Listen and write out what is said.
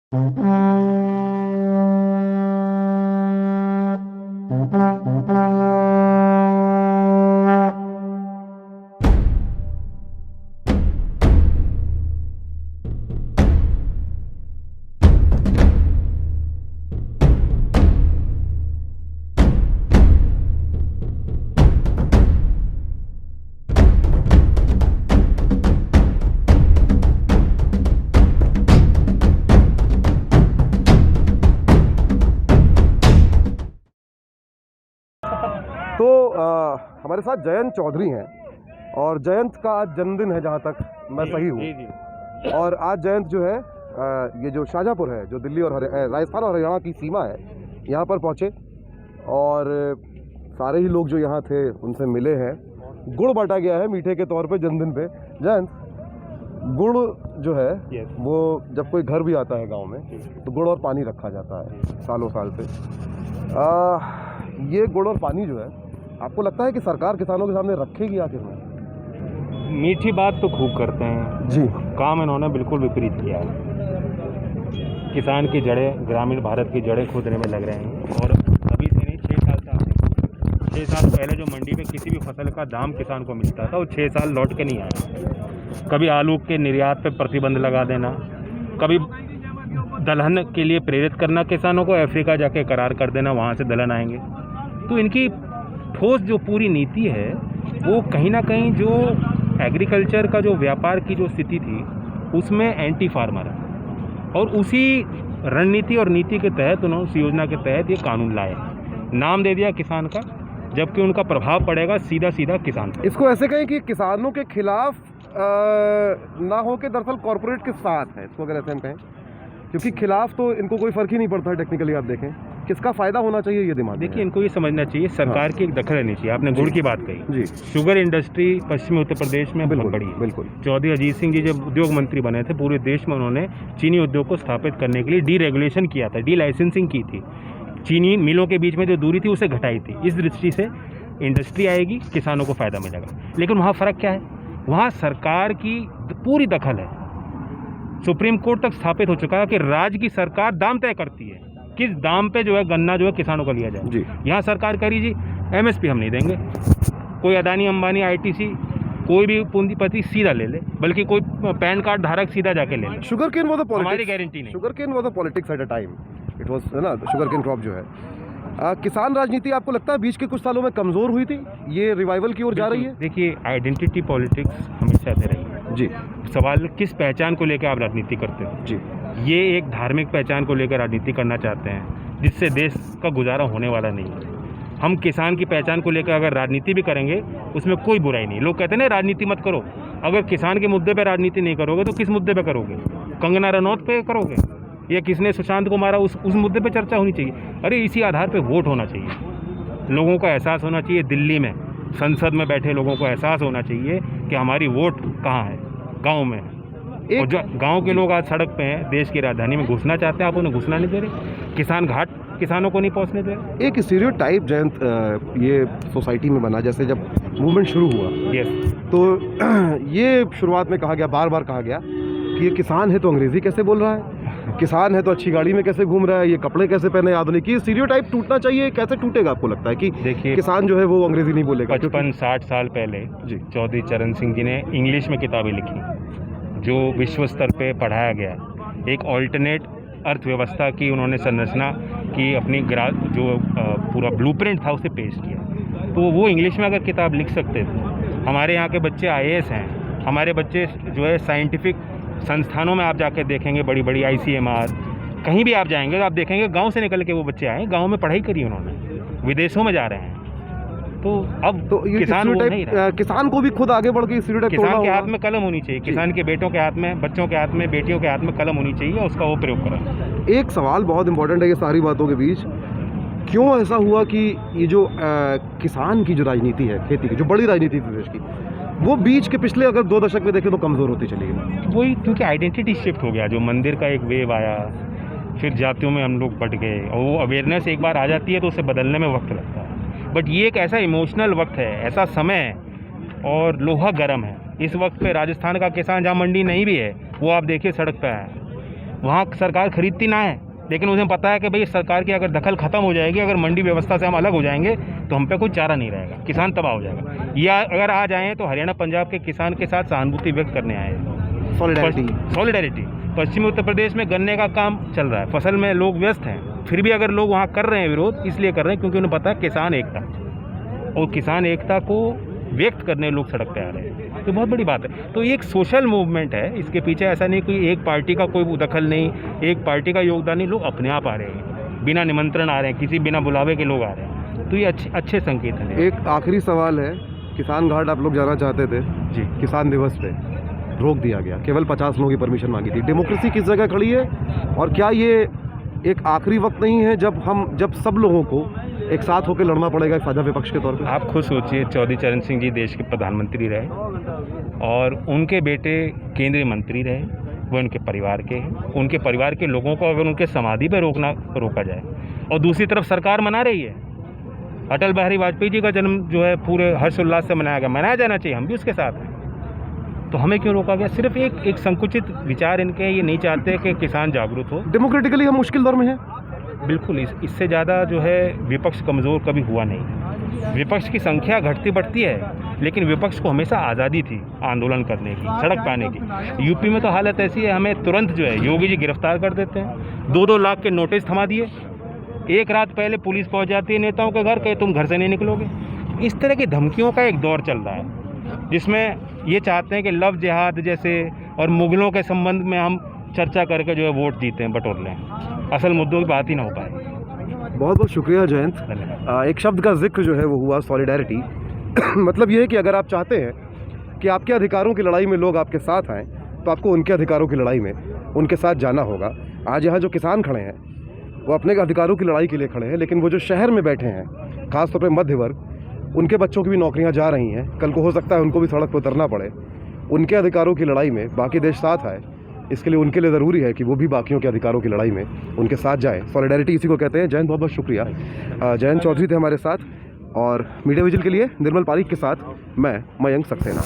तो हमारे साथ जयंत चौधरी हैं और जयंत का आज जन्मदिन है, जहाँ तक मैं सही हूँ। और आज जयंत जो है ये जो शाहजहाँपुर है, जो दिल्ली और राजस्थान और हरियाणा की सीमा है, यहाँ पर पहुँचे और सारे ही लोग जो यहाँ थे उनसे मिले हैं। गुड़ बांटा गया है मीठे के तौर पे जन्मदिन पे। जयंत, गुड़ जो है वो जब कोई घर भी आता है गांव में तो गुड़ और पानी रखा जाता है सालों साल से। ये गुड़ और पानी जो है, आपको लगता है कि सरकार किसानों के सामने रखेगी आखिर में? मीठी बात तो खूब करते हैं जी, काम इन्होंने बिल्कुल विपरीत किया है। किसान की जड़ें, ग्रामीण भारत की जड़ें खोदने में लग रहे हैं। और अभी से नहीं, 6 साल से 6 साल पहले जो मंडी में किसी भी फसल का दाम किसान को मिलता था वो 6 साल लौट के नहीं आया। कभी आलू के निर्यात पे प्रतिबंध लगा देना, कभी दलहन के लिए प्रेरित करना किसानों को, अफ्रीका जाके करार कर देना वहाँ से दलहन आएंगे। तो इनकी ठोस जो पूरी नीति है वो कहीं ना कहीं जो एग्रीकल्चर का जो व्यापार की जो स्थिति थी उसमें एंटी फार्मर है। और उसी रणनीति और नीति के तहत उन्होंने उस योजना के तहत ये कानून लाए, नाम दे दिया किसान का, जबकि उनका प्रभाव पड़ेगा सीधा सीधा किसान पर। इसको ऐसे कहें कि किसानों के खिलाफ ना हो के दरअसल कॉर्पोरेट के साथ है, इसको अगर ऐसे हम कहें, क्योंकि खिलाफ तो इनको कोई फर्क ही नहीं पड़ता है। टेक्निकली आप देखें किसका फायदा होना चाहिए ये दिमाग। देखिए, इनको ये समझना चाहिए सरकार की एक दखल रहनी चाहिए। आपने गुड़ की बात कही जी, शुगर इंडस्ट्री पश्चिमी उत्तर प्रदेश में बहुत बड़ी है। बिल्कुल। चौधरी अजीत सिंह जी जब उद्योग मंत्री बने थे, पूरे देश में उन्होंने चीनी उद्योग को स्थापित करने के लिए डी रेगुलेशन किया था, डी लाइसेंसिंग की थी। चीनी मिलों के बीच में जो दूरी थी उसे घटाई थी। इस दृष्टि से इंडस्ट्री आएगी, किसानों को फ़ायदा मिलेगा। लेकिन वहाँ फ़र्क क्या है, वहाँ सरकार की पूरी दखल है। सुप्रीम कोर्ट तक स्थापित हो चुका है कि राज्य की सरकार दाम तय करती है, किस दाम पे जो है गन्ना जो है किसानों को लिया जाए। यहाँ सरकार करी जी एमएसपी हम नहीं देंगे, कोई अदानी अंबानी आईटीसी कोई भी पूंजीपति सीधा ले ले, बल्कि कोई पैन कार्ड धारक सीधा जाके ले ले। Sugar cane was a politics, हमारी गारंटी नहीं। Sugar cane was a politics at a time, it was ना शुगर केन क्रॉप जो है। किसान राजनीति आपको लगता है बीच के कुछ सालों में कमजोर हुई थी, ये रिवाइवल की ओर जा रही है? देखिए, आइडेंटिटी पॉलिटिक्स हमेशा से रही है जी। सवाल किस पहचान को लेकर आप राजनीति करते हो जी। ये एक धार्मिक पहचान को लेकर राजनीति करना चाहते हैं, जिससे देश का गुजारा होने वाला नहीं है। हम किसान की पहचान को लेकर अगर राजनीति भी करेंगे उसमें कोई बुराई नहीं। लोग कहते हैं ना राजनीति मत करो, अगर किसान के मुद्दे पे राजनीति नहीं करोगे तो किस मुद्दे पे करोगे? कंगना रनौत पे करोगे या किसने सुशांत को मारा उस मुद्दे पे चर्चा होनी चाहिए। अरे इसी आधार पे वोट होना चाहिए। लोगों का एहसास होना चाहिए, दिल्ली में संसद में बैठे लोगों को एहसास होना चाहिए कि हमारी वोट कहाँ है, गाँव में। और जो गांव के लोग आज सड़क पे हैं, देश की राजधानी में घुसना चाहते हैं, आप उन्हें घुसना नहीं दे रहे। किसान घाट किसानों को नहीं पहुंचने दे रहे। एक स्टीरियोटाइप जयंत ये सोसाइटी में बना, जैसे जब मूवमेंट शुरू हुआ तो ये शुरुआत में कहा गया, बार बार कहा गया कि ये किसान है तो अंग्रेजी कैसे बोल रहा है, किसान है तो अच्छी गाड़ी में कैसे घूम रहा है, ये कपड़े कैसे पहने आधुनिक। ये स्टीरियोटाइप टूटना चाहिए, कैसे टूटेगा आपको लगता है कि देखिए, किसान जो है वो अंग्रेजी नहीं बोलेगा? 55-60 साल पहले जी चौधरी चरण सिंह जी ने इंग्लिश में किताबें लिखी, जो विश्व स्तर पे पढ़ाया गया। एक ऑल्टरनेट अर्थव्यवस्था की उन्होंने संरचना की, अपनी जो पूरा ब्लूप्रिंट था उसे पेश किया। तो वो इंग्लिश में अगर किताब लिख सकते थे। हमारे यहाँ के बच्चे आईएएस हैं, हमारे बच्चे जो है साइंटिफिक संस्थानों में आप जाकर देखेंगे, बड़ी बड़ी ICMR, कहीं भी आप जाएंगे तो आप देखेंगे गाँव से निकल के वो बच्चे आए, गाँव में पढ़ाई करी उन्होंने, विदेशों में जा रहे हैं। तो अब तो किसान वो नहीं रहा। किसान को भी खुद आगे बढ़ के किसान के हाथ में कलम होनी चाहिए, किसान के बेटों के हाथ में, बच्चों के हाथ में, बेटियों के हाथ में कलम होनी चाहिए, उसका वो प्रयोग करें। एक सवाल बहुत इंपॉर्टेंट है ये सारी बातों के बीच, क्यों ऐसा हुआ कि ये जो किसान की जो राजनीति है, खेती की जो बड़ी राजनीति थी देश की, वो बीच के पिछले अगर 2 दशक में देखें तो कमज़ोर होती चली गई? वही, क्योंकि आइडेंटिटी शिफ्ट हो गया। जो मंदिर का एक वेव आया, फिर जातियों में हम लोग बट गए, और वो अवेयरनेस एक बार आ जाती है तो उसे बदलने में वक्त लगता है। बट ये एक ऐसा इमोशनल वक्त है, ऐसा समय है, और लोहा गर्म है। इस वक्त पे राजस्थान का किसान जहाँ मंडी नहीं भी है, वो आप देखिए सड़क पे है। वहाँ सरकार खरीदती ना है, लेकिन उन्हें पता है कि भाई सरकार की अगर दखल ख़त्म हो जाएगी, अगर मंडी व्यवस्था से हम अलग हो जाएंगे तो हम पे कोई चारा नहीं रहेगा, किसान तबाह हो जाएगा। या अगर आ जाएँ तो हरियाणा पंजाब के किसान के साथ सहानुभूति व्यक्त करने आए हैं। सॉलिडेरिटी। पश्चिमी उत्तर प्रदेश में गन्ने का काम चल रहा है, फसल में लोग व्यस्त हैं, फिर भी अगर लोग वहाँ कर रहे हैं विरोध, इसलिए कर रहे हैं क्योंकि उन्हें पता है किसान एकता, और किसान एकता को व्यक्त करने लोग सड़क पे आ रहे हैं, तो बहुत बड़ी बात है। तो ये एक सोशल मूवमेंट है, इसके पीछे ऐसा नहीं कोई एक पार्टी का कोई दखल नहीं, एक पार्टी का योगदान नहीं, लोग अपने आप आ रहे हैं, बिना निमंत्रण आ रहे हैं, किसी बिना बुलावे के लोग आ रहे हैं, तो ये अच्छे संकेत हैं। एक आखिरी सवाल है, किसान घाट आप लोग जाना चाहते थे जी, किसान दिवस पे रोक दिया गया, केवल 50 लोगों की परमिशन मांगी थी। डेमोक्रेसी किस जगह खड़ी है, और क्या ये एक आखिरी वक्त नहीं है जब सब लोगों को एक साथ होकर लड़ना पड़ेगा एक साझा विपक्ष के तौर पे? आप खुद सोचिए, चौधरी चरण सिंह जी देश के प्रधानमंत्री रहे और उनके बेटे केंद्रीय मंत्री रहे, वो उनके परिवार के हैं, उनके परिवार के लोगों को अगर उनके समाधि पर रोका जाए, और दूसरी तरफ सरकार मना रही है, अटल बिहारी वाजपेयी जी का जन्म जो है पूरे हर्षोल्लास से मनाया जाना चाहिए, हम भी उसके साथ हैं, तो हमें क्यों रोका गया? सिर्फ एक संकुचित विचार इनके, ये नहीं चाहते कि किसान जागरूक हो। डेमोक्रेटिकली हम मुश्किल दौर में हैं। बिल्कुल, इससे ज़्यादा जो है विपक्ष कमज़ोर कभी हुआ नहीं। विपक्ष की संख्या घटती बढ़ती है, लेकिन विपक्ष को हमेशा आज़ादी थी आंदोलन करने की, सड़क पे आने की। यूपी में तो हालत ऐसी है, हमें तुरंत जो है योगी जी गिरफ्तार कर देते हैं, 2-2 लाख के नोटिस थमा दिए, एक रात पहले पुलिस पहुंच जाती है नेताओं के घर के, तुम घर से नहीं निकलोगे। इस तरह की धमकियों का एक दौर चल रहा है, जिसमें ये चाहते हैं कि लव जिहाद जैसे और मुगलों के संबंध में हम चर्चा करके जो है वोट जीते हैं, बटोर लें, असल मुद्दों की बात ही ना हो पाए। बहुत बहुत शुक्रिया जयंत। एक शब्द का जिक्र जो है वो हुआ, सॉलिडेरिटी। मतलब ये है कि अगर आप चाहते हैं कि आपके अधिकारों की लड़ाई में लोग आपके साथ आएँ, तो आपको उनके अधिकारों की लड़ाई में उनके साथ जाना होगा। आज यहाँ जो किसान खड़े हैं वो अपने अधिकारों की लड़ाई के लिए खड़े हैं, लेकिन वो जो शहर में बैठे हैं, खासतौर पर मध्य वर्ग, उनके बच्चों की भी नौकरियां जा रही हैं, कल को हो सकता है उनको भी सड़क पर उतरना पड़े। उनके अधिकारों की लड़ाई में बाकी देश साथ आए, इसके लिए उनके लिए ज़रूरी है कि वो भी बाकियों के अधिकारों की लड़ाई में उनके साथ जाएं। सॉलिडेरिटी इसी को कहते हैं। जयंत, बहुत बहुत शुक्रिया। जयंत चौधरी थे हमारे साथ, और मीडिया विजिल के लिए निर्मल पारीक के साथ मैं मयंक सक्सेना।